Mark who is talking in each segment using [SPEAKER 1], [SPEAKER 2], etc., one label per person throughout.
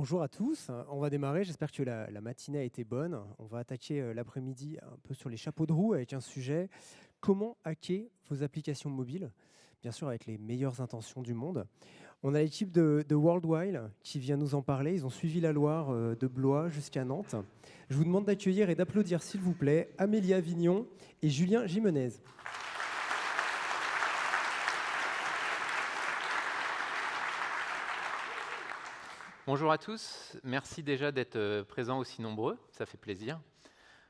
[SPEAKER 1] Bonjour à tous, on va démarrer, j'espère que la matinée a été bonne. On va attaquer l'après-midi un peu sur les chapeaux de roue avec un sujet, comment hacker vos applications mobiles, bien sûr avec les meilleures intentions du monde. On a l'équipe de Worldwide qui vient nous en parler, ils ont suivi la Loire de Blois jusqu'à Nantes. Je vous demande d'accueillir et d'applaudir s'il vous plaît Amélie Avignon et Julien Gimenez.
[SPEAKER 2] Bonjour à tous, merci déjà d'être présents aussi nombreux, ça fait plaisir.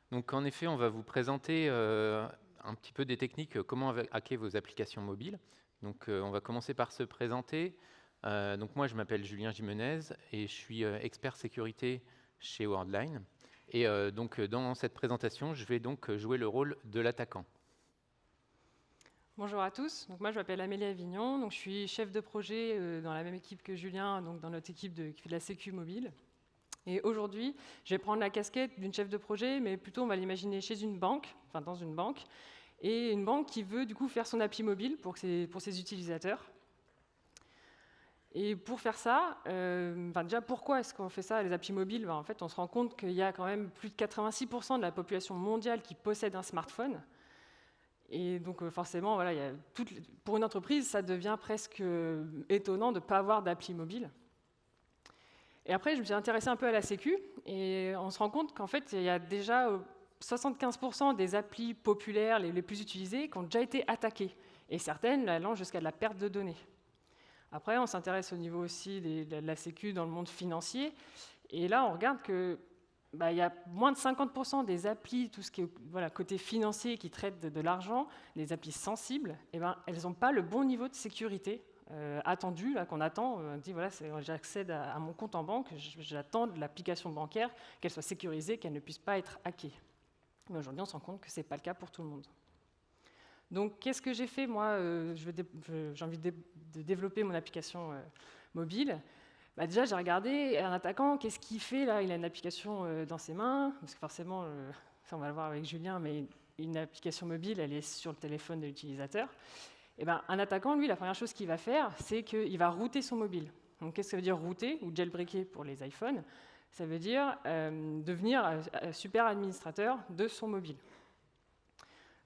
[SPEAKER 2] Donc en effet, on va vous présenter un petit peu des techniques, comment hacker vos applications mobiles. Donc on va commencer par se présenter. Donc moi je m'appelle Julien Gimenez et je suis expert sécurité chez Worldline. Et donc dans cette présentation, je vais donc jouer le rôle de l'attaquant.
[SPEAKER 3] Bonjour à tous, donc moi je m'appelle Amélie Avignon, donc je suis chef de projet dans la même équipe que Julien, donc dans notre équipe qui fait de la sécu mobile. Et aujourd'hui, je vais prendre la casquette d'une chef de projet, mais plutôt on va l'imaginer chez une banque, enfin dans une banque, et une banque qui veut du coup faire son appli mobile pour ses utilisateurs. Et pour faire ça, déjà pourquoi est-ce qu'on fait ça, les applis mobiles? En fait, on se rend compte qu'il y a quand même plus de 86% de la population mondiale qui possède un smartphone. Et donc forcément, voilà, pour une entreprise, ça devient presque étonnant de ne pas avoir d'appli mobile. Et après, je me suis intéressée un peu à la sécu, et on se rend compte qu'en fait, il y a déjà 75% des applis populaires les plus utilisées qui ont déjà été attaquées, et certaines allant jusqu'à de la perte de données. Après, on s'intéresse au niveau aussi de la sécu dans le monde financier, et là, on regarde que il y a moins de 50% des applis, tout ce qui est côté financier qui traitent de l'argent, des applis sensibles, elles n'ont pas le bon niveau de sécurité attendu, qu'on attend. On dit, voilà, j'accède à mon compte en banque, j'attends de l'application bancaire qu'elle soit sécurisée, qu'elle ne puisse pas être hackée. Mais aujourd'hui, on se rend compte que ce n'est pas le cas pour tout le monde. Donc, qu'est-ce que j'ai fait, moi j'ai envie de développer mon application mobile. Déjà, j'ai regardé un attaquant, qu'est-ce qu'il fait là? Il a une application dans ses mains, parce que forcément, ça on va le voir avec Julien, mais une application mobile, elle est sur le téléphone de l'utilisateur. Un attaquant, lui, la première chose qu'il va faire, c'est qu'il va router son mobile. Donc, qu'est-ce que ça veut dire router, ou jailbreaker pour les iPhones? Ça veut dire devenir super administrateur de son mobile.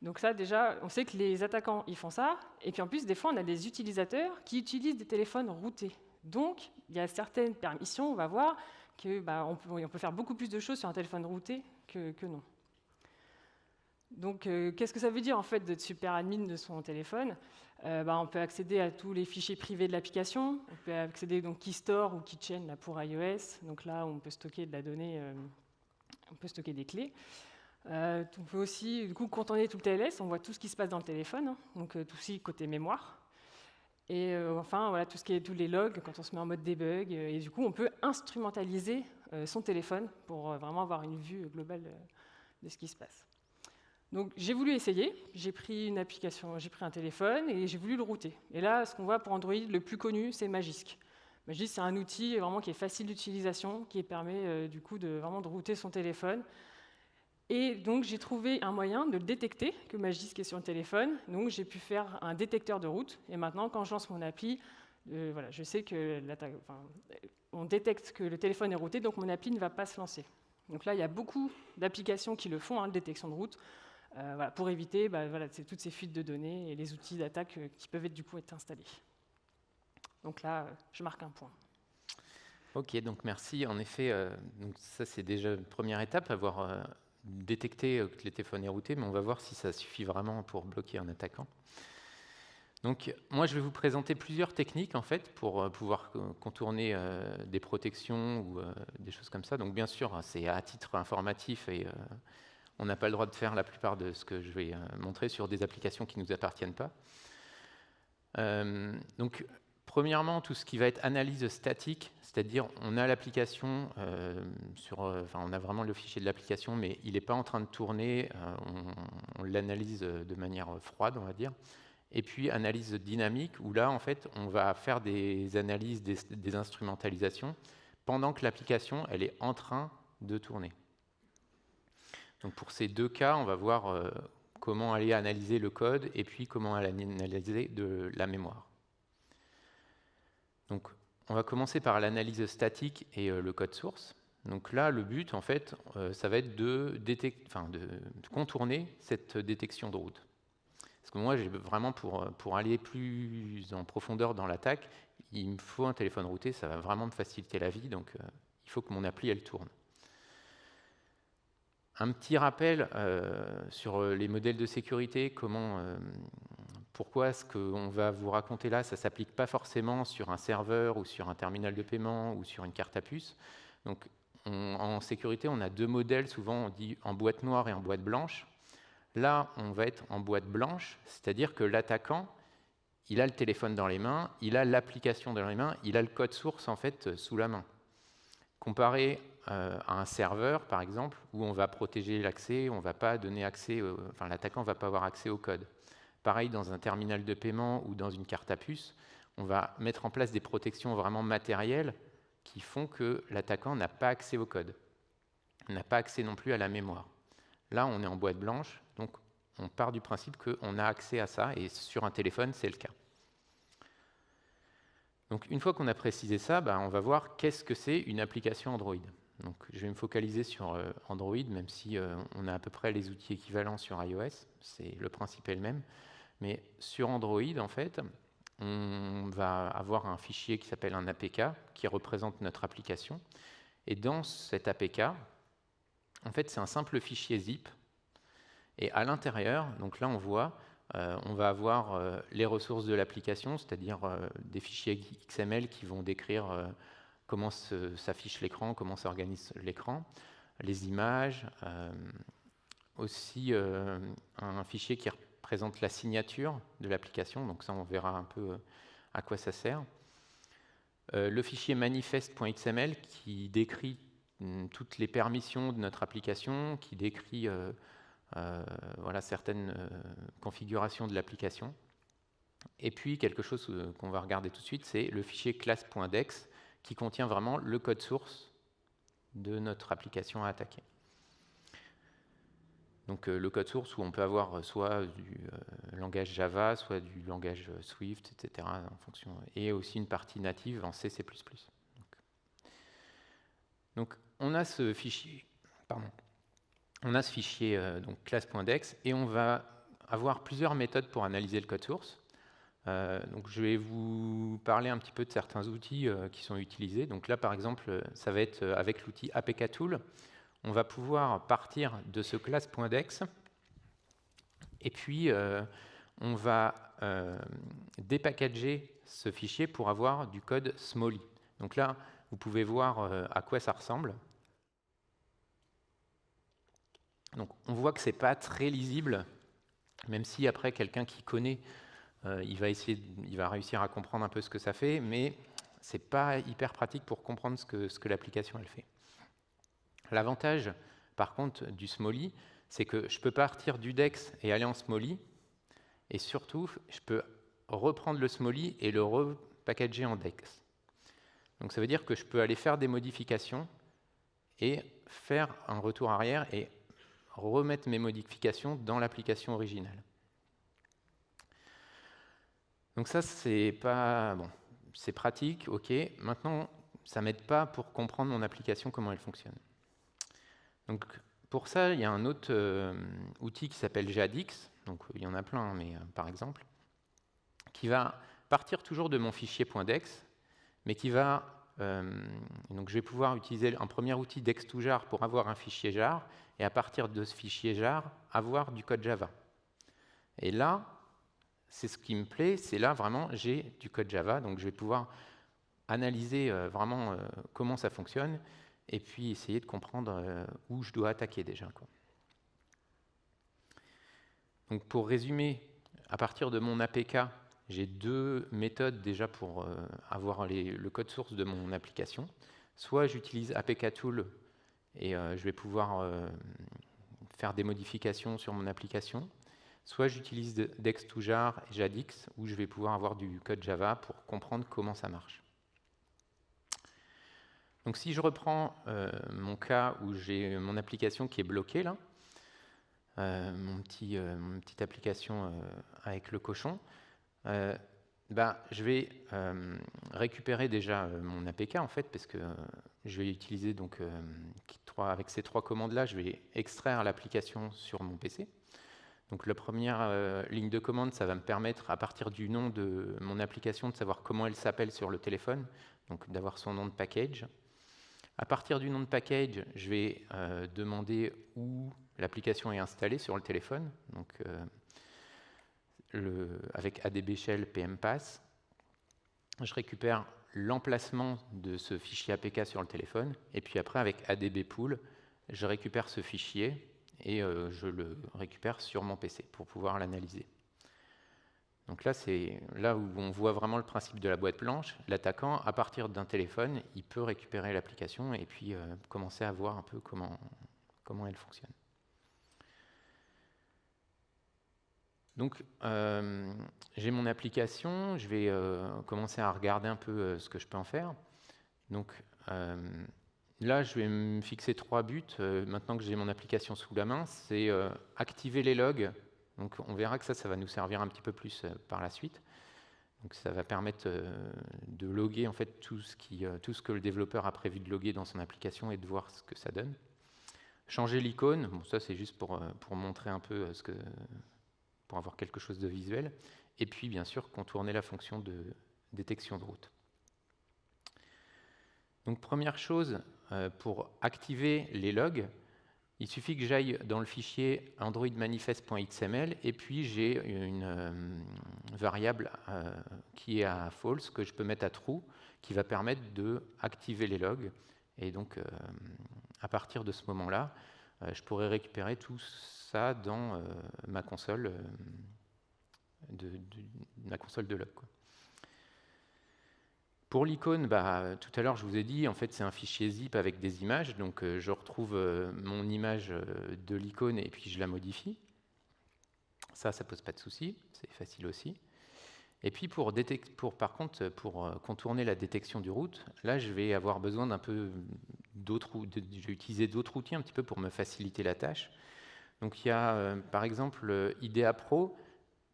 [SPEAKER 3] Donc ça, déjà, on sait que les attaquants, ils font ça, et puis en plus, des fois, on a des utilisateurs qui utilisent des téléphones routés. Donc, il y a certaines permissions, on va voir qu'on peut faire beaucoup plus de choses sur un téléphone routé que non. Donc, qu'est-ce que ça veut dire en fait d'être super admin de son téléphone? On peut accéder à tous les fichiers privés de l'application, on peut accéder donc KeyStore ou KeyChain là, pour iOS. Donc là, on peut stocker de la donnée, on peut stocker des clés. On peut aussi du coup contourner tout le TLS, on voit tout ce qui se passe dans le téléphone, donc tout ce qui est côté mémoire. Et enfin, voilà, tout ce qui est tous les logs, quand on se met en mode debug. Et du coup, on peut instrumentaliser son téléphone pour vraiment avoir une vue globale de ce qui se passe. Donc, j'ai voulu essayer. J'ai pris une application, j'ai pris un téléphone et j'ai voulu le router. Et là, ce qu'on voit pour Android, le plus connu, c'est Magisk. Magisk, c'est un outil vraiment qui est facile d'utilisation, qui permet du coup de router son téléphone. Et donc, j'ai trouvé un moyen de le détecter, que Magisk est sur le téléphone. Donc, j'ai pu faire un détecteur de route. Et maintenant, quand je lance mon appli, je sais que on détecte que le téléphone est routé, donc mon appli ne va pas se lancer. Donc là, il y a beaucoup d'applications qui le font, la détection de route, pour éviter toutes ces fuites de données et les outils d'attaque qui peuvent du coup être installés. Donc là, je marque un point.
[SPEAKER 2] Ok, donc merci. En effet, donc ça c'est déjà une première étape, avoir détecter que le téléphone est routé, mais on va voir si ça suffit vraiment pour bloquer un attaquant. Donc, moi, je vais vous présenter plusieurs techniques, en fait, pour pouvoir contourner des protections ou des choses comme ça. Donc, bien sûr, c'est à titre informatif et on n'a pas le droit de faire la plupart de ce que je vais montrer sur des applications qui ne nous appartiennent pas. Donc, premièrement, tout ce qui va être analyse statique, c'est-à-dire on a l'application, on a vraiment le fichier de l'application, mais il n'est pas en train de tourner, on l'analyse de manière froide, on va dire. Et puis analyse dynamique, où là, en fait, on va faire des analyses, des instrumentalisations, pendant que l'application, elle est en train de tourner. Donc pour ces deux cas, on va voir comment aller analyser le code, et puis comment aller analyser de la mémoire. Donc, on va commencer par l'analyse statique et le code source. Donc là, le but, en fait, ça va être de contourner cette détection de route. Parce que moi, j'ai vraiment, pour aller plus en profondeur dans l'attaque, il me faut un téléphone routé, ça va vraiment me faciliter la vie, donc il faut que mon appli, elle tourne. Un petit rappel sur les modèles de sécurité, pourquoi ce qu'on va vous raconter là, ça ne s'applique pas forcément sur un serveur ou sur un terminal de paiement ou sur une carte à puce. Donc, en sécurité, on a deux modèles, souvent on dit en boîte noire et en boîte blanche. Là, on va être en boîte blanche, c'est-à-dire que l'attaquant, il a le téléphone dans les mains, il a l'application dans les mains, il a le code source en fait sous la main. Comparé à un serveur, par exemple, où on va protéger l'accès, on va pas donner accès, l'attaquant ne va pas avoir accès au code. Pareil, dans un terminal de paiement ou dans une carte à puce, on va mettre en place des protections vraiment matérielles qui font que l'attaquant n'a pas accès au code, n'a pas accès non plus à la mémoire. Là, on est en boîte blanche, donc on part du principe qu'on a accès à ça, et sur un téléphone, c'est le cas. Donc, une fois qu'on a précisé ça, on va voir qu'est-ce que c'est une application Android. Donc, je vais me focaliser sur Android, même si on a à peu près les outils équivalents sur iOS, le principe est le même. Mais sur Android, en fait, on va avoir un fichier qui s'appelle un APK, qui représente notre application. Et dans cet APK, en fait, c'est un simple fichier zip. Et à l'intérieur, donc là, on voit, on va avoir les ressources de l'application, c'est-à-dire des fichiers XML qui vont décrire comment s'affiche l'écran, comment s'organise l'écran, les images, aussi un fichier qui représente la signature de l'application, donc ça, on verra un peu à quoi ça sert. Le fichier manifest.xml qui décrit toutes les permissions de notre application, qui décrit certaines configurations de l'application. Et puis, quelque chose qu'on va regarder tout de suite, c'est le fichier class.dex qui contient vraiment le code source de notre application à attaquer. Donc, le code source où on peut avoir soit du langage Java, soit du langage Swift, etc. en fonction, et aussi une partie native en C++. Donc on a ce fichier, donc class.dex, et on va avoir plusieurs méthodes pour analyser le code source. Donc je vais vous parler un petit peu de certains outils qui sont utilisés. Donc là, par exemple, ça va être avec l'outil apktool. On va pouvoir partir de ce class.dex et puis on va dépackager ce fichier pour avoir du code Smalley. Donc là, vous pouvez voir à quoi ça ressemble. Donc on voit que ce n'est pas très lisible, même si après quelqu'un qui connaît, il va réussir à comprendre un peu ce que ça fait, mais ce n'est pas hyper pratique pour comprendre ce que l'application elle fait. L'avantage, par contre, du Smalley, c'est que je peux partir du Dex et aller en Smalley, et surtout, je peux reprendre le Smalley et le repackager en Dex. Donc ça veut dire que je peux aller faire des modifications et faire un retour arrière et remettre mes modifications dans l'application originale. Donc ça, c'est pas bon, c'est pratique, ok. Maintenant, ça m'aide pas pour comprendre mon application, comment elle fonctionne. Donc pour ça, il y a un autre outil qui s'appelle Jadix. Donc il y en a plein, mais par exemple, qui va partir toujours de mon fichier .dex, mais qui va donc je vais pouvoir utiliser un premier outil dex2jar pour avoir un fichier jar, et à partir de ce fichier jar, avoir du code Java. Et là, c'est ce qui me plaît, c'est là vraiment j'ai du code Java, donc je vais pouvoir analyser vraiment comment ça fonctionne, et puis essayer de comprendre où je dois attaquer déjà, quoi. Donc pour résumer, à partir de mon APK, j'ai deux méthodes déjà pour avoir le code source de mon application. Soit j'utilise apktool et je vais pouvoir faire des modifications sur mon application. Soit j'utilise dex2jar et Jadix, où je vais pouvoir avoir du code Java pour comprendre comment ça marche. Donc si je reprends mon cas où j'ai mon application qui est bloquée, là, mon petite application avec le cochon, Je vais récupérer déjà mon APK en fait, parce que je vais utiliser donc avec ces 3 commandes-là, je vais extraire l'application sur mon PC. Donc la première ligne de commande, ça va me permettre, à partir du nom de mon application, de savoir comment elle s'appelle sur le téléphone, donc d'avoir son nom de package. À partir du nom de package, je vais demander où l'application est installée sur le téléphone, donc avec ADB Shell PMPass. Je récupère l'emplacement de ce fichier APK sur le téléphone, et puis après, avec ADB Pool, je récupère ce fichier et je le récupère sur mon PC pour pouvoir l'analyser. Donc là, c'est là où on voit vraiment le principe de la boîte blanche. L'attaquant, à partir d'un téléphone, il peut récupérer l'application et puis commencer à voir un peu comment elle fonctionne. Donc, j'ai mon application, je vais commencer à regarder un peu ce que je peux en faire. Donc, là, je vais me fixer 3 buts. Maintenant que j'ai mon application sous la main, c'est activer les logs. Donc, on verra que ça va nous servir un petit peu plus par la suite. Donc, ça va permettre de loguer en fait tout ce que le développeur a prévu de loguer dans son application et de voir ce que ça donne. Changer l'icône, bon, ça c'est juste pour montrer un peu pour avoir quelque chose de visuel. Et puis, bien sûr, contourner la fonction de détection de route. Donc, première chose, pour activer les logs, il suffit que j'aille dans le fichier androidmanifest.xml et puis j'ai une variable qui est à false, que je peux mettre à true, qui va permettre d'activer les logs. Et donc, à partir de ce moment-là, je pourrais récupérer tout ça dans ma console de log, quoi. Pour l'icône, tout à l'heure, je vous ai dit, en fait, c'est un fichier zip avec des images. Donc, je retrouve mon image de l'icône et puis je la modifie. Ça pose pas de souci, c'est facile aussi. Et puis, par contre, pour contourner la détection du route, là, je vais avoir besoin d'un peu je vais utiliser d'autres outils un petit peu pour me faciliter la tâche. Donc, il y a, par exemple, IDEA Pro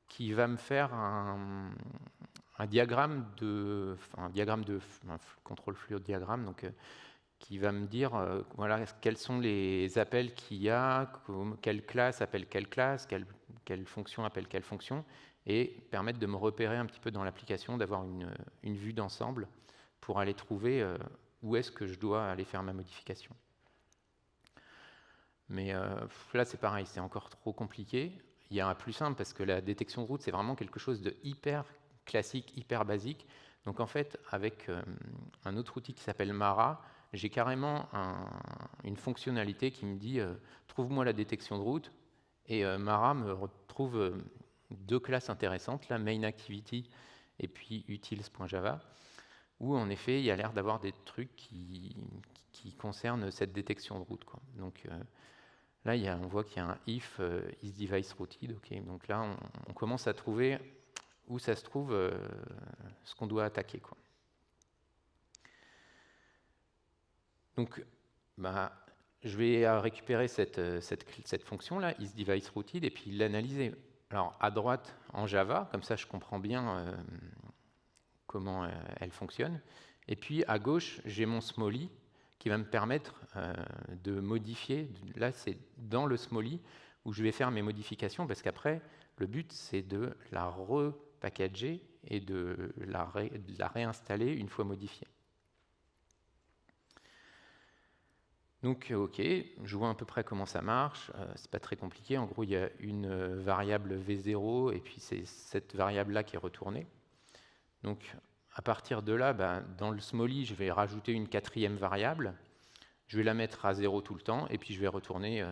[SPEAKER 2] qui va me faire un diagramme un contrôle fluo diagramme, donc qui va me dire voilà quels sont les appels qu'il y a, quelle classe appelle quelle classe, quelle fonction appelle quelle fonction, et permettre de me repérer un petit peu dans l'application, d'avoir une vue d'ensemble pour aller trouver où est-ce que je dois aller faire ma modification. Mais là, c'est pareil, c'est encore trop compliqué. Il y a un plus simple parce que la détection de route, c'est vraiment quelque chose de hyper classique, hyper basique. Donc en fait, avec un autre outil qui s'appelle Mara, j'ai carrément une fonctionnalité qui me dit trouve-moi la détection de route. Et Mara me retrouve 2 classes intéressantes, la main activity et puis utils.java, où en effet, il y a l'air d'avoir des trucs qui concernent cette détection de route, quoi. Donc là, on voit qu'il y a un if is device routed. Okay. Donc là, on commence à trouver où ça se trouve ce qu'on doit attaquer, quoi. Donc, je vais récupérer cette fonction-là, isDeviceRouted, et puis l'analyser. Alors, à droite, en Java, comme ça je comprends bien comment elle fonctionne. Et puis, à gauche, j'ai mon Smally qui va me permettre de modifier. Là, c'est dans le Smally où je vais faire mes modifications, parce qu'après, le but, c'est de la repackager et de la réinstaller une fois modifiée. Donc, OK, je vois à peu près comment ça marche. C'est pas très compliqué. En gros, il y a une variable V0 et puis c'est cette variable-là qui est retournée. Donc, à partir de là, dans le Smally, je vais rajouter une 4e variable. Je vais la mettre à 0 tout le temps et puis je vais retourner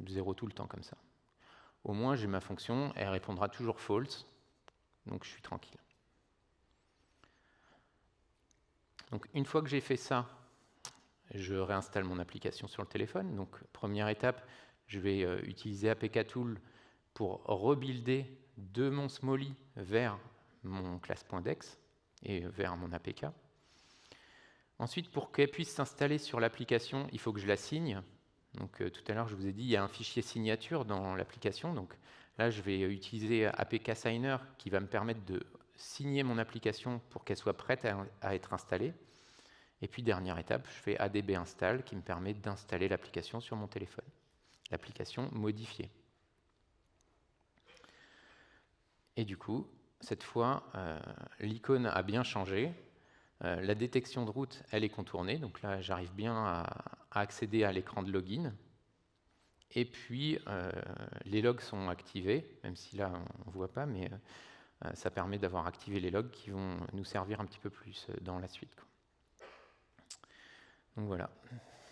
[SPEAKER 2] 0 tout le temps comme ça. Au moins, j'ai ma fonction, elle répondra toujours false. Donc, je suis tranquille. Donc, une fois que j'ai fait ça, je réinstalle mon application sur le téléphone. Donc, première étape, je vais utiliser APKTool pour rebuilder de mon Smally vers mon classe.dex et vers mon APK. Ensuite, pour qu'elle puisse s'installer sur l'application, il faut que je la signe. Donc, tout à l'heure, je vous ai dit, il y a un fichier signature dans l'application. Donc là, je vais utiliser APK Signer qui va me permettre de signer mon application pour qu'elle soit prête à être installée. Et puis, dernière étape, je fais ADB install qui me permet d'installer l'application sur mon téléphone. L'application modifiée. Et du coup, cette fois, l'icône a bien changé. La détection de route, elle est contournée. Donc là, j'arrive bien à accéder à l'écran de login. Et puis, les logs sont activés, même si là, on ne voit pas, mais ça permet d'avoir activé les logs qui vont nous servir un petit peu plus dans la suite, quoi. Donc voilà,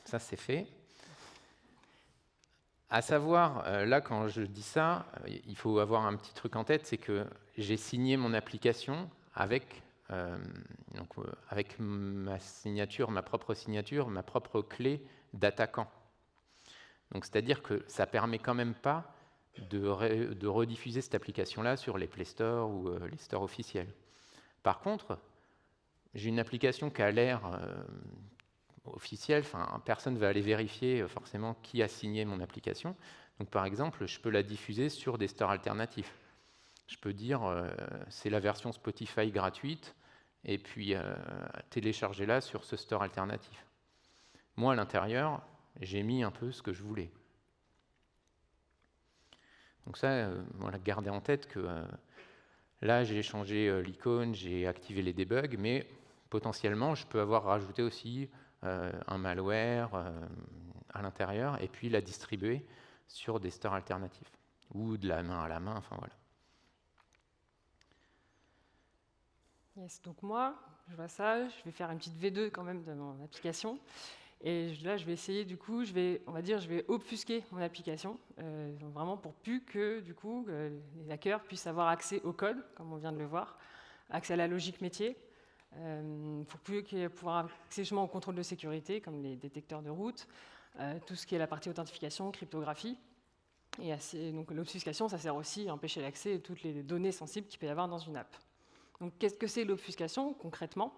[SPEAKER 2] ça c'est fait. À savoir, là, quand je dis ça, il faut avoir un petit truc en tête, c'est que j'ai signé mon application avec ma signature, ma propre clé d'attaquant. Donc, c'est-à-dire que ça ne permet quand même pas de rediffuser cette application-là sur les Play Store ou les stores officiels. Par contre, j'ai une application qui a l'air officielle, personne ne va aller vérifier forcément qui a signé mon application. Donc, par exemple, je peux la diffuser sur des stores alternatifs. Je peux dire, c'est la version Spotify gratuite, et puis téléchargez-la sur ce store alternatif. Moi, à l'intérieur, j'ai mis un peu ce que je voulais. Donc ça, voilà, gardez en tête que là, j'ai changé l'icône, j'ai activé les debugs, mais potentiellement, je peux avoir rajouté aussi un malware à l'intérieur et puis la distribuer sur des stores alternatifs ou de la main à la main, enfin voilà.
[SPEAKER 3] Yes, donc moi, je vois ça, je vais faire une petite V2 quand même de mon application. Et là, je vais essayer, du coup, je vais obfusquer mon application, vraiment pour plus que, du coup, les hackers puissent avoir accès au code, comme on vient de le voir, accès à la logique métier, pour plus qu'il y ait pouvoir accès justement au contrôle de sécurité, comme les détecteurs de route, tout ce qui est la partie authentification, cryptographie. Et donc l'obfuscation, ça sert aussi à empêcher l'accès à toutes les données sensibles qu'il peut y avoir dans une app. Donc qu'est-ce que c'est l'obfuscation concrètement ?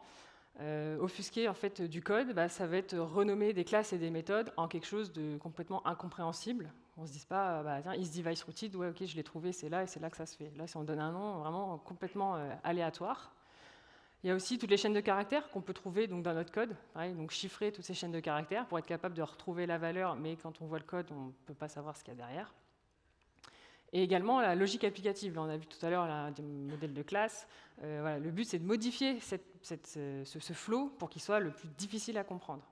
[SPEAKER 3] Offusquer en fait du code, ça va être renommer des classes et des méthodes en quelque chose de complètement incompréhensible. On ne se dise pas, tiens, isDeviceRooted, ouais, ok, je l'ai trouvé, c'est là et c'est là que ça se fait. Là, si on donne un nom vraiment complètement aléatoire. Il y a aussi toutes les chaînes de caractères qu'on peut trouver donc, dans notre code. Pareil, donc chiffrer toutes ces chaînes de caractères pour être capable de retrouver la valeur, mais quand on voit le code, on ne peut pas savoir ce qu'il y a derrière. Et également la logique applicative. On a vu tout à l'heure un modèle de classe. Voilà, le but, c'est de modifier ce flow pour qu'il soit le plus difficile à comprendre.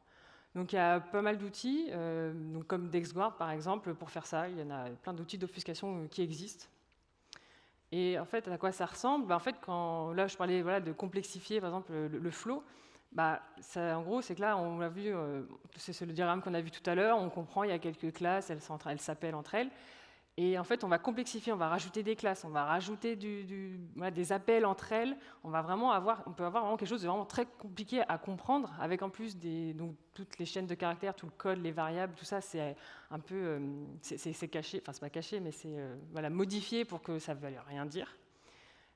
[SPEAKER 3] Donc il y a pas mal d'outils, comme DexGuard par exemple, pour faire ça. Il y en a plein d'outils d'obfuscation qui existent. Et en fait, à quoi ça ressemble ? En fait, là, je parlais de complexifier, par exemple, le flow. En gros, c'est que là, on l'a vu, c'est le diagramme qu'on a vu tout à l'heure. On comprend, il y a quelques classes, elles s'appellent entre elles. Et en fait, on va complexifier, on va rajouter des classes, on va rajouter des appels entre elles. On peut avoir vraiment quelque chose de vraiment très compliqué à comprendre, avec en plus donc, toutes les chaînes de caractères, tout le code, les variables, tout ça, c'est un peu c'est caché, enfin c'est pas caché, mais c'est modifié pour que ça ne veuille rien dire.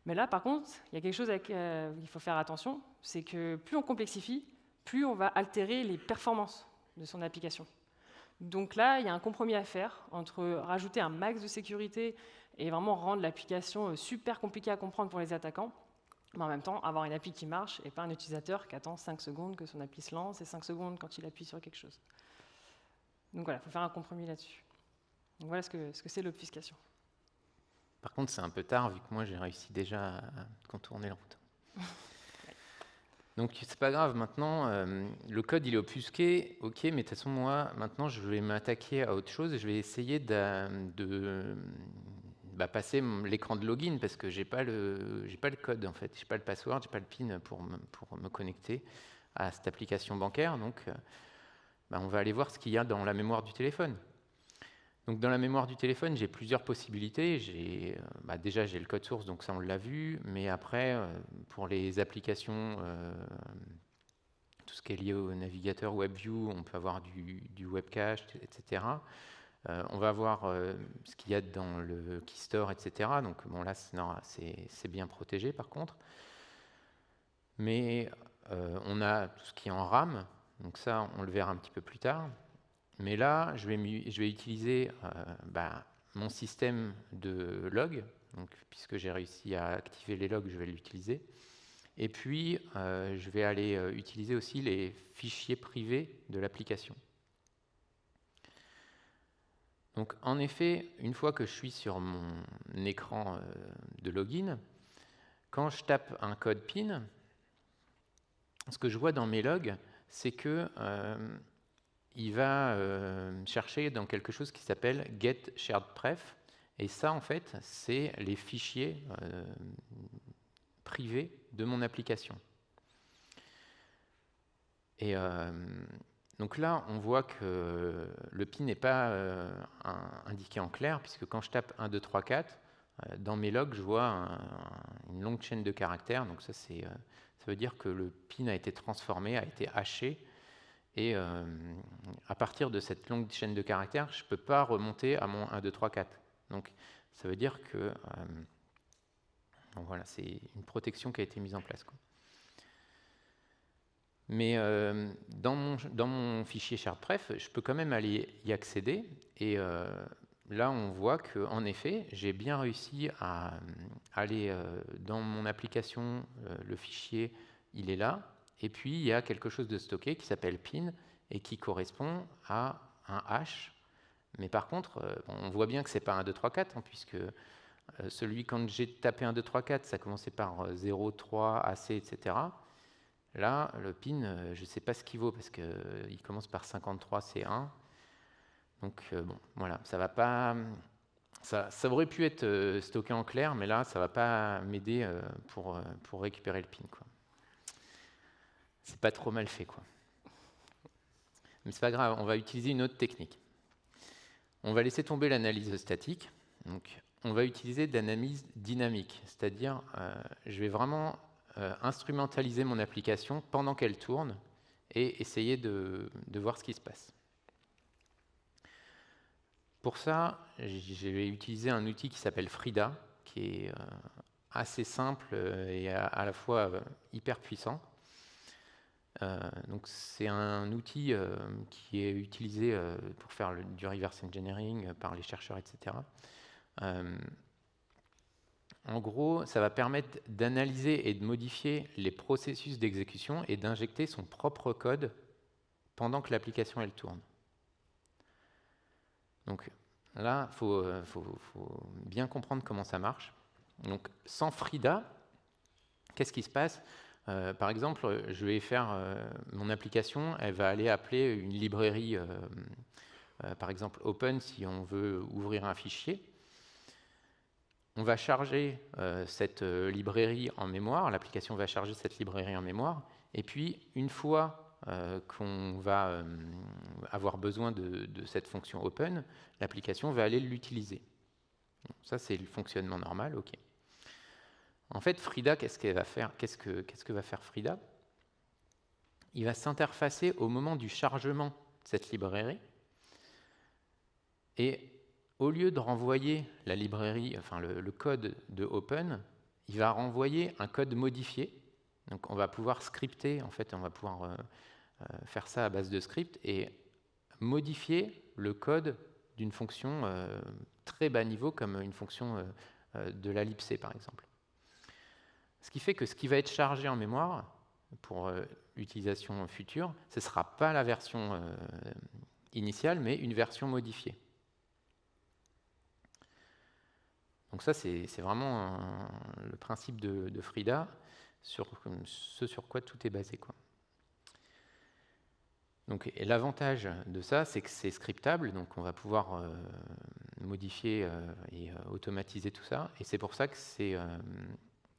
[SPEAKER 3] Mais là, par contre, il y a quelque chose il faut faire attention, c'est que plus on complexifie, plus on va altérer les performances de son application. Donc là, il y a un compromis à faire entre rajouter un max de sécurité et vraiment rendre l'application super compliquée à comprendre pour les attaquants, mais en même temps avoir une appli qui marche et pas un utilisateur qui attend 5 secondes que son appli se lance et 5 secondes quand il appuie sur quelque chose. Donc voilà, il faut faire un compromis là-dessus. Donc voilà ce que c'est l'obfuscation.
[SPEAKER 2] Par contre, c'est un peu tard, vu que moi, j'ai réussi déjà à contourner longtemps. Donc, c'est pas grave, maintenant, le code, il est obfusqué, ok, mais de toute façon, moi, maintenant, je vais m'attaquer à autre chose et je vais essayer de passer l'écran de login, parce que j'ai pas le code, en fait, j'ai pas le password, j'ai pas le PIN pour me connecter à cette application bancaire, donc on va aller voir ce qu'il y a dans la mémoire du téléphone. Donc dans la mémoire du téléphone, j'ai plusieurs possibilités. Déjà, j'ai le code source, donc ça on l'a vu. Mais après, pour les applications, tout ce qui est lié au navigateur WebView, on peut avoir du webcache, etc. On va voir ce qu'il y a dans le Keystore, etc. Donc bon, là, c'est bien protégé par contre. Mais on a tout ce qui est en RAM. Donc ça, on le verra un petit peu plus tard. Mais là, je vais utiliser mon système de log, Donc, puisque j'ai réussi à activer les logs, je vais l'utiliser. Et puis, je vais aller utiliser aussi les fichiers privés de l'application. Donc, en effet, une fois que je suis sur mon écran de login, quand je tape un code PIN, ce que je vois dans mes logs, c'est que il va chercher dans quelque chose qui s'appelle getSharedPref. Et ça, en fait, c'est les fichiers privés de mon application. Et donc là, on voit que le PIN n'est pas indiqué en clair, puisque quand je tape 1, 2, 3, 4, dans mes logs, je vois une longue chaîne de caractères. Donc ça veut dire que le PIN a été transformé, a été haché. Et à partir de cette longue chaîne de caractères, je ne peux pas remonter à mon 1, 2, 3, 4. Donc ça veut dire que donc voilà, c'est une protection qui a été mise en place, quoi. Mais dans mon fichier SharedPref, je peux quand même aller y accéder. Et là, on voit qu'en effet, j'ai bien réussi à aller dans mon application, le fichier, il est là. Et puis, il y a quelque chose de stocké qui s'appelle PIN et qui correspond à un hash. Mais par contre, on voit bien que ce n'est pas 1, 2, 3, 4, hein, puisque celui, quand j'ai tapé 1, 2, 3, 4, ça commençait par 0, 3, AC, etc. Là, le PIN, je ne sais pas ce qu'il vaut, parce qu'il commence par 53, C1. Donc, bon, voilà, ça va pas... Ça aurait pu être stocké en clair, mais là, ça ne va pas m'aider pour récupérer le PIN, quoi. C'est pas trop mal fait, quoi. Mais c'est pas grave, on va utiliser une autre technique. On va laisser tomber l'analyse statique. Donc, on va utiliser de l'analyse dynamique, c'est-à-dire, je vais vraiment instrumentaliser mon application pendant qu'elle tourne et essayer de voir ce qui se passe. Pour ça, je vais utiliser un outil qui s'appelle Frida, qui est assez simple et à la fois hyper puissant. Donc c'est un outil qui est utilisé pour faire du reverse engineering par les chercheurs, etc. En gros, ça va permettre d'analyser et de modifier les processus d'exécution et d'injecter son propre code pendant que l'application elle tourne. Donc là, il faut bien comprendre comment ça marche. Donc sans Frida, qu'est-ce qui se passe ? Par exemple, je vais faire mon application, elle va aller appeler une librairie, par exemple Open, si on veut ouvrir un fichier. On va charger cette librairie en mémoire, l'application va charger cette librairie en mémoire, et puis une fois qu'on va avoir besoin de cette fonction Open, l'application va aller l'utiliser. Ça, c'est le fonctionnement normal, ok. En fait, Frida, qu'est-ce qu'elle va faire ? Qu'est-ce que va faire Frida ? Il va s'interfacer au moment du chargement de cette librairie. Et au lieu de renvoyer la librairie, enfin le code de Open, il va renvoyer un code modifié. Donc on va pouvoir scripter, en fait, on va pouvoir faire ça à base de script et modifier le code d'une fonction très bas niveau, comme une fonction de la libc, par exemple. Ce qui fait que ce qui va être chargé en mémoire pour l'utilisation future, ce ne sera pas la version initiale, mais une version modifiée. Donc ça, c'est vraiment le principe de Frida, ce sur quoi tout est basé, quoi. Donc, l'avantage de ça, c'est que c'est scriptable, donc on va pouvoir modifier et automatiser tout ça. Et c'est pour ça que c'est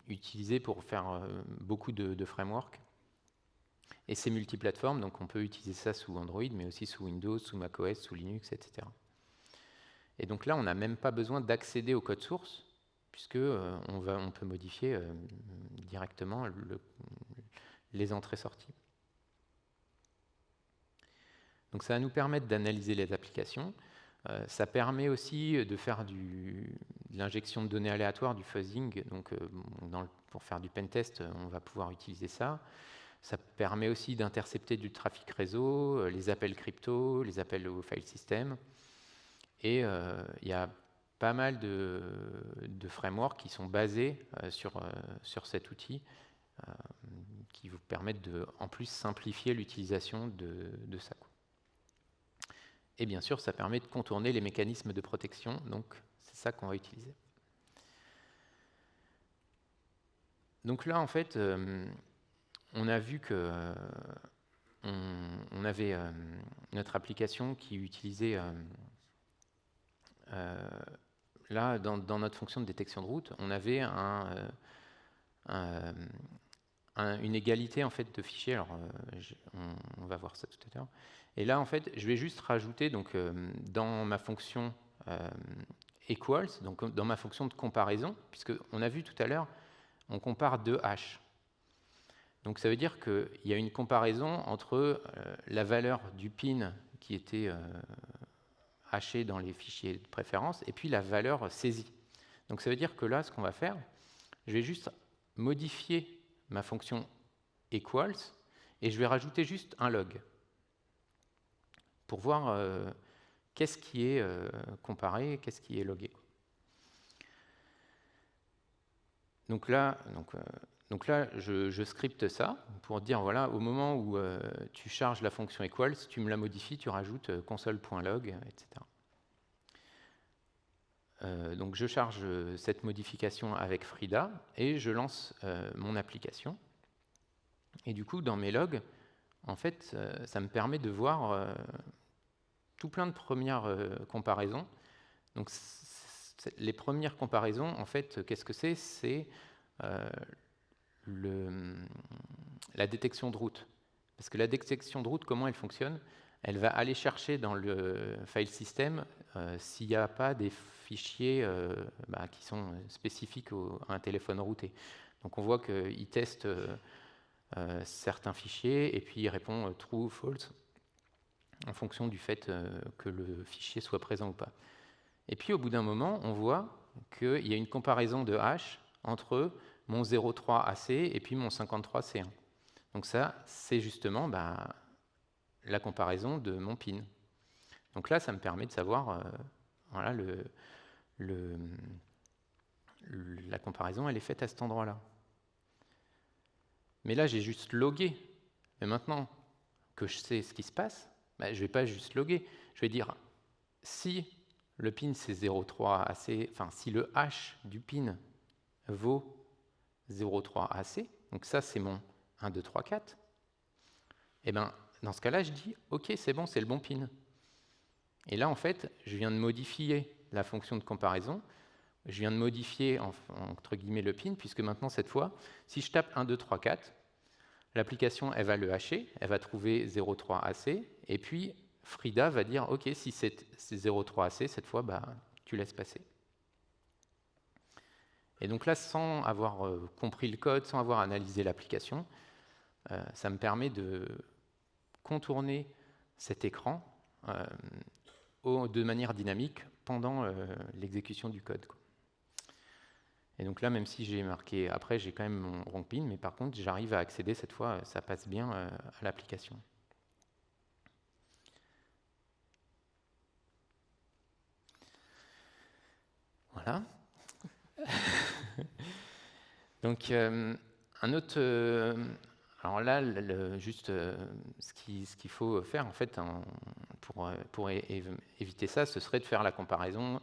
[SPEAKER 2] utilisé pour faire beaucoup de frameworks. Et c'est multiplateforme, donc on peut utiliser ça sous Android, mais aussi sous Windows, sous macOS, sous Linux, etc. Et donc là, on n'a même pas besoin d'accéder au code source, puisque on peut modifier directement les entrées-sorties. Donc ça va nous permettre d'analyser les applications. Ça permet aussi de faire de l'injection de données aléatoires, du fuzzing. Donc, pour faire du pentest, on va pouvoir utiliser ça. Ça permet aussi d'intercepter du trafic réseau, les appels crypto, les appels au file system. Et il y a pas mal de frameworks qui sont basés sur cet outil, qui vous permettent de, en plus, simplifier l'utilisation de ça. Et bien sûr, ça permet de contourner les mécanismes de protection, donc c'est ça qu'on va utiliser. Donc là, en fait, on a vu que on avait notre application qui utilisait, là, dans notre fonction de détection de route, on avait une égalité en fait de fichiers. Alors, on va voir ça tout à l'heure. Et là, en fait, je vais juste rajouter donc dans ma fonction equals, donc dans ma fonction de comparaison, puisque on a vu tout à l'heure, on compare deux hashes. Donc ça veut dire qu'il y a une comparaison entre la valeur du pin qui était hashée dans les fichiers de préférence et puis la valeur saisie. Donc ça veut dire que là, ce qu'on va faire, je vais juste modifier ma fonction equals et je vais rajouter juste un log pour voir qu'est-ce qui est comparé, qu'est-ce qui est logué. Donc là, je scripte ça pour dire, voilà, au moment où tu charges la fonction equals, tu me la modifies, tu rajoutes console.log, etc. Donc je charge cette modification avec Frida et je lance mon application. Et du coup, dans mes logs, en fait, ça me permet de voir tout plein de premières comparaisons. Donc les premières comparaisons, en fait, qu'est-ce que c'est ? C'est la détection de route. Parce que la détection de route, comment elle fonctionne ? Elle va aller chercher dans le file system s'il n'y a pas des fichiers qui sont spécifiques à un téléphone routé. Donc on voit qu'il teste certains fichiers et puis il répond true ou false en fonction du fait que le fichier soit présent ou pas. Et puis au bout d'un moment, on voit qu'il y a une comparaison de hash entre mon 0.3 AC et puis mon 53C1. Donc ça, c'est justement la comparaison de mon pin. Donc là, ça me permet de savoir, voilà, la comparaison, elle est faite à cet endroit-là. Mais là, j'ai juste logué. Mais maintenant que je sais ce qui se passe, je ne vais pas juste loguer. Je vais dire, si le pin c'est 0.3 AC, enfin si le hash du pin vaut 0.3 AC, donc ça c'est mon 1, 2, 3, 4, et bien dans ce cas-là, je dis, ok, c'est bon, c'est le bon pin. Et là, en fait, je viens de modifier la fonction de comparaison, je viens de modifier, entre guillemets, le pin, puisque maintenant, cette fois, si je tape 1, 2, 3, 4, l'application, elle va le hasher, elle va trouver 0.3 AC, et puis Frida va dire, ok, si c'est 0.3 AC, cette fois, tu laisses passer. Et donc là, sans avoir compris le code, sans avoir analysé l'application, ça me permet de contourner cet écran de manière dynamique pendant l'exécution du code. Et donc là, même si j'ai marqué, après j'ai quand même mon wrong pin, mais par contre j'arrive à accéder cette fois, ça passe bien à l'application. Voilà. Donc un autre... alors là, juste ce qu'il faut faire en fait pour éviter ça, ce serait de faire la comparaison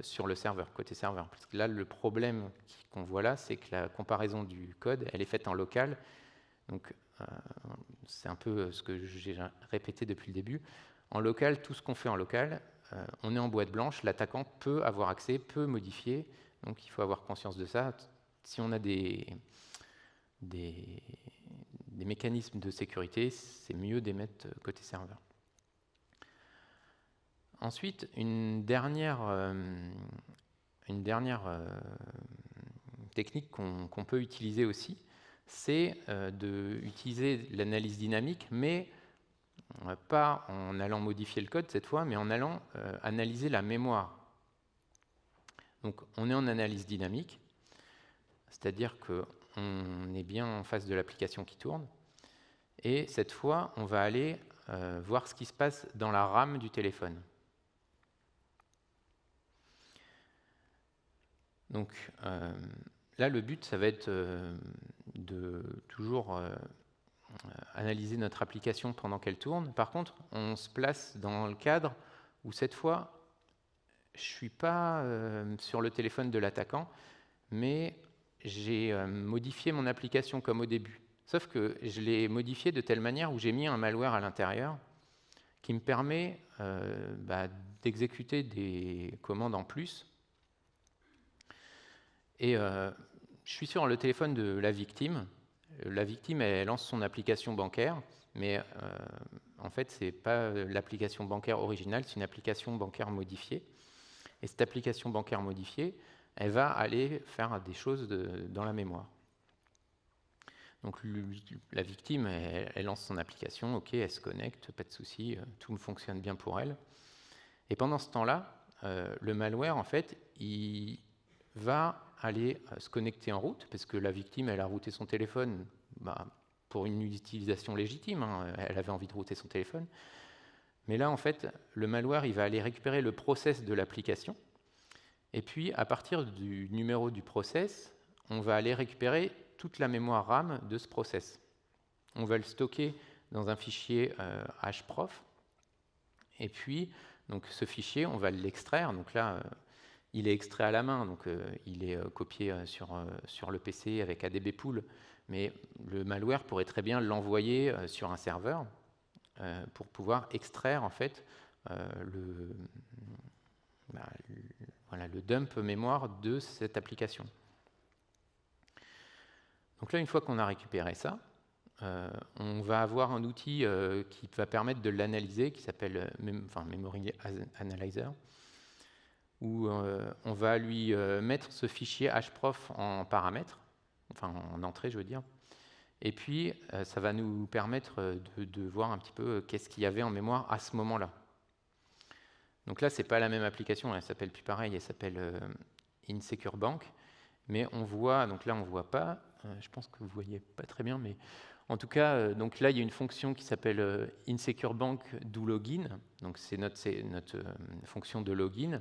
[SPEAKER 2] sur le serveur, côté serveur. Parce que là, le problème qu'on voit là, c'est que la comparaison du code, elle est faite en local. Donc c'est un peu ce que j'ai répété depuis le début. En local, tout ce qu'on fait en local, on est en boîte blanche, l'attaquant peut avoir accès, peut modifier. Donc il faut avoir conscience de ça. Si on a des mécanismes de sécurité, c'est mieux de les mettre côté serveur. Ensuite, une dernière technique qu'on peut utiliser aussi, c'est d'utiliser l'analyse dynamique, mais pas en allant modifier le code cette fois, mais en allant analyser la mémoire. Donc on est en analyse dynamique, c'est-à-dire qu'on est bien en face de l'application qui tourne, et cette fois, on va aller voir ce qui se passe dans la RAM du téléphone. Donc là, le but, ça va être de toujours analyser notre application pendant qu'elle tourne. Par contre, on se place dans le cadre où cette fois, je ne suis pas sur le téléphone de l'attaquant, mais j'ai modifié mon application comme au début. Sauf que je l'ai modifié de telle manière où j'ai mis un malware à l'intérieur qui me permet d'exécuter des commandes en plus. Et je suis sur le téléphone de la victime. La victime, elle lance son application bancaire, mais en fait, ce n'est pas l'application bancaire originale, c'est une application bancaire modifiée. Et cette application bancaire modifiée, elle va aller faire des choses dans la mémoire. Donc la victime, elle lance son application, ok, elle se connecte, pas de souci, tout fonctionne bien pour elle. Et pendant ce temps-là, le malware, en fait, il va aller se connecter en route, parce que la victime, elle a routé son téléphone pour une utilisation légitime, hein, elle avait envie de router son téléphone. Mais là, en fait, le malware, il va aller récupérer le process de l'application, et puis, à partir du numéro du process, on va aller récupérer toute la mémoire RAM de ce process. On va le stocker dans un fichier hprof, et puis, donc, ce fichier, on va l'extraire. Donc là, il est extrait à la main, donc il est copié sur le PC avec ADB-Pool, mais le malware pourrait très bien l'envoyer sur un serveur pour pouvoir extraire en fait le dump mémoire de cette application. Donc là, une fois qu'on a récupéré ça, on va avoir un outil qui va permettre de l'analyser, qui s'appelle Memory Analyzer, où on va lui mettre ce fichier hprof en paramètres, enfin en entrée, je veux dire. Et puis, ça va nous permettre de voir un petit peu qu'est-ce qu'il y avait en mémoire à ce moment-là. Donc là, ce n'est pas la même application, elle s'appelle plus pareil, elle s'appelle Insecure Bank. Mais on voit, donc là, on ne voit pas, je pense que vous ne voyez pas très bien, mais en tout cas, donc là, il y a une fonction qui s'appelle Insecure Bank do Login. Donc c'est notre fonction de login.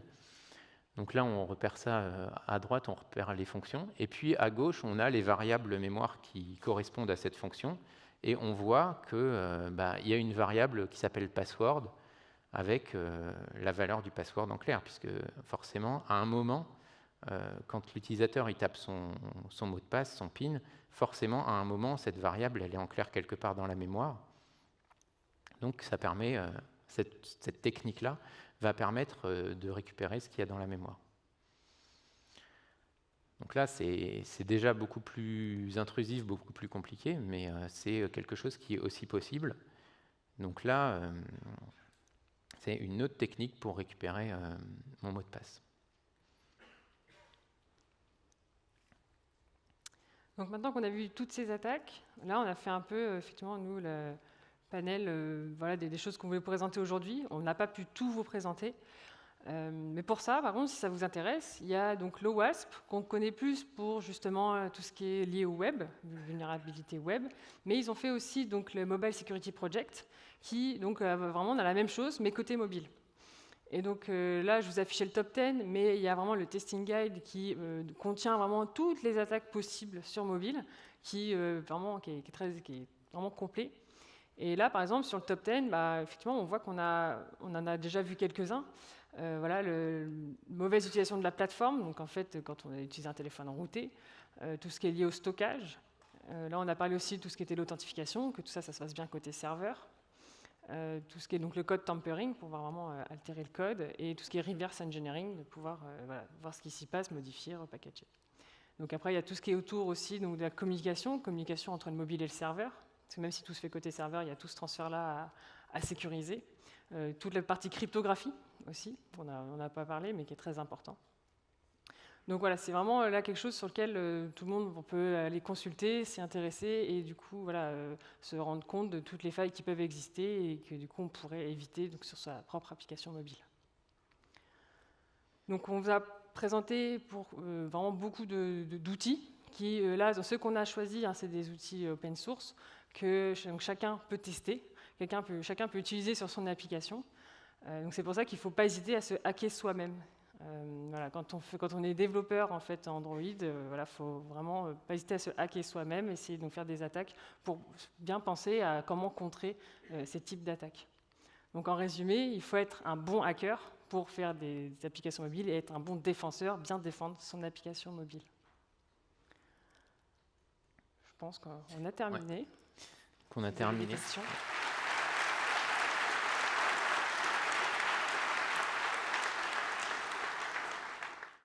[SPEAKER 2] Donc là, on repère ça à droite, on repère les fonctions. Et puis à gauche, on a les variables mémoire qui correspondent à cette fonction. Et on voit qu'il y a une variable qui s'appelle password avec la valeur du password en clair, puisque forcément, à un moment, quand l'utilisateur il tape son mot de passe, son PIN, forcément, à un moment, cette variable elle est en clair quelque part dans la mémoire. Donc ça permet, cette technique-là va permettre de récupérer ce qu'il y a dans la mémoire. Donc là, c'est déjà beaucoup plus intrusif, beaucoup plus compliqué, mais c'est quelque chose qui est aussi possible. Donc là, c'est une autre technique pour récupérer mon mot de passe.
[SPEAKER 3] Donc maintenant qu'on a vu toutes ces attaques, là on a fait un peu, effectivement, nous, le panel des choses qu'on voulait vous présenter aujourd'hui. On n'a pas pu tout vous présenter. Mais pour ça, par contre, si ça vous intéresse, il y a donc l'OWASP, qu'on connaît plus pour justement tout ce qui est lié au web, vulnérabilité web. Mais ils ont fait aussi donc, le Mobile Security Project, qui donc, vraiment dans la même chose, mais côté mobile. Et donc là, je vous affichais le top 10, mais il y a vraiment le testing guide qui contient vraiment toutes les attaques possibles sur mobile, qui est vraiment complet. Et là, par exemple, sur le top 10, effectivement, on voit qu'on en a déjà vu quelques-uns. Voilà, mauvaise utilisation de la plateforme, donc en fait, quand on utilise un téléphone routé, tout ce qui est lié au stockage. Là, on a parlé aussi de tout ce qui était l'authentification, que tout ça, ça se passe bien côté serveur. Tout ce qui est donc le code tampering, pour pouvoir vraiment altérer le code, et tout ce qui est reverse engineering, de pouvoir voir ce qui s'y passe, modifier, repackager. Donc après, il y a tout ce qui est autour aussi donc, de la communication entre le mobile et le serveur, parce que même si tout se fait côté serveur, il y a tout ce transfert-là à sécuriser. Toute la partie cryptographie aussi, on n'a pas parlé, mais qui est très important. Donc voilà, c'est vraiment là quelque chose sur lequel tout le monde peut aller consulter, s'y intéresser et du coup voilà, se rendre compte de toutes les failles qui peuvent exister et que du coup on pourrait éviter donc, sur sa propre application mobile. Donc on vous a présenté pour vraiment beaucoup d'outils qui, là, ceux qu'on a choisis, c'est des outils open source que donc, chacun peut tester, chacun peut utiliser sur son application. Donc c'est pour ça qu'il ne faut pas hésiter à se hacker soi-même. Voilà, quand on est développeur en fait Android, voilà, faut vraiment pas hésiter à se hacker soi-même, essayer de nous faire des attaques pour bien penser à comment contrer ces types d'attaques. Donc en résumé, il faut être un bon hacker pour faire des applications mobiles et être un bon défenseur, bien défendre son application mobile. Je pense qu'on a terminé.
[SPEAKER 2] Qu'on a terminé.
[SPEAKER 3] Des questions ?